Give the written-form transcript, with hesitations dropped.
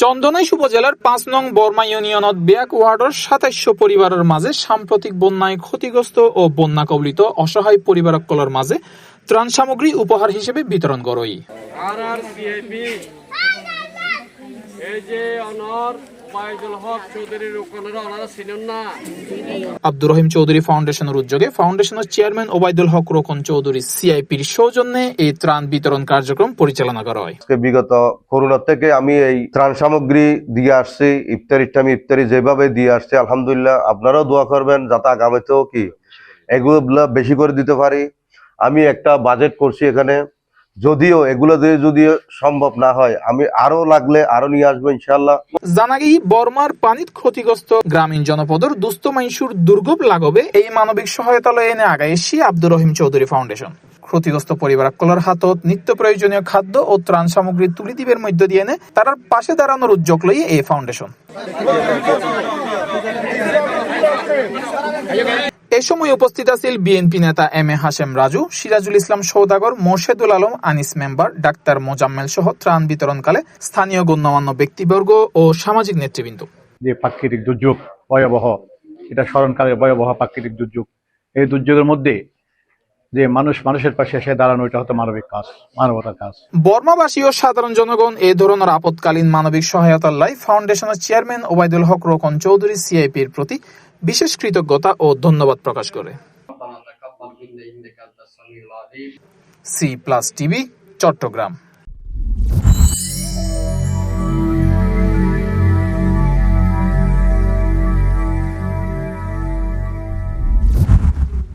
চন্দনাইশ উপজেলার ৫ নং বর্মা ইউনিয়নত ব্যাক ওয়ার্ডের ২৭০০ পরিবারের মাঝে সাম্প্রতিক বন্যায় ক্ষতিগ্রস্ত ও বন্যা কবলিত অসহায় পরিবারগুলোর মাঝে ত্রাণ সামগ্রী উপহার হিসেবে বিতরণ করই। আব্দুর রহিম চৌধুরী ফাউন্ডেশনের উদ্যোগে ফাউন্ডেশনের চেয়ারম্যান ওবায়দুল হক রোকন চৌধুরী সিআইপির সৌজন্যে এই ত্রাণ বিতরণ কার্যক্রম পরিচালনা করা হয়। বিগত করোনা থেকে আমি এই ত্রাণ সামগ্রী দিয়ে আসছি, ইফতারি যেভাবে দিয়ে আসছি, আলহামদুলিল্লাহ আপনারাও দোয়া করবেন যাতে আগামীতেও কি এগুলো বেশি করে দিতে পারি। আমি একটা বাজেট করছি এখানে, যদিও এগুলো দিয়ে যদি সম্ভব না হয় আমি আরো লাগলে আরো নিয়ে আসবো ইনশাআল্লাহ। জানা গেই বর্মার পানিত ক্ষতিগ্রস্ত গ্রামীণ জনপদের দুস্থ মাইশুর দুর্গব লাগবে এই মানবিক সহায়তা এনে আগায় এসি আব্দুর রহিম চৌধুরী ফাউন্ডেশন ক্ষতিগ্রস্ত পরিবারগুলোর হাতত নিত্য প্রয়োজনীয় খাদ্য ও ত্রাণ সামগ্রী তুলে দিবের মধ্য দিয়ে এনে তার পাশে দাঁড়ানোর উদ্যোগ লই এই ফাউন্ডেশন। এ সময় উপস্থিত আছেন বিএনপি নেতা M A Hashem Raju, Sirajul Islam Sawdagar, Morshedul Alam Anis member, doctor Mozammel সহ ত্রাণ বিতরণকালে স্থানীয় গণ্যমান্য ব্যক্তিবর্গ ও সামাজিক নেতৃবৃন্দ। যে প্রাকৃতিক দুর্যোগ ভয়াবহ, এটা স্মরণকালের ভয়াবহ প্রাকৃতিক দুর্যোগ, এই দুর্যোগের মধ্যে যে মানুষের পাশে এসে দাঁড়ানো, এটা হতো মানবিক কাজ, মানবতার কাজ। বর্মাবাসী ও সাধারণ জনগণ এই ধরনের আপৎকালীন মানবিক সহায়তার লাই ফাউন্ডেশনের চেয়ারম্যান ওবায়দুল হক রোকন চৌধুরী সিআইপির প্রতি বিশেষ কৃতজ্ঞতা ও ধন্যবাদ প্রকাশ করে। C+ TV, Chittagong.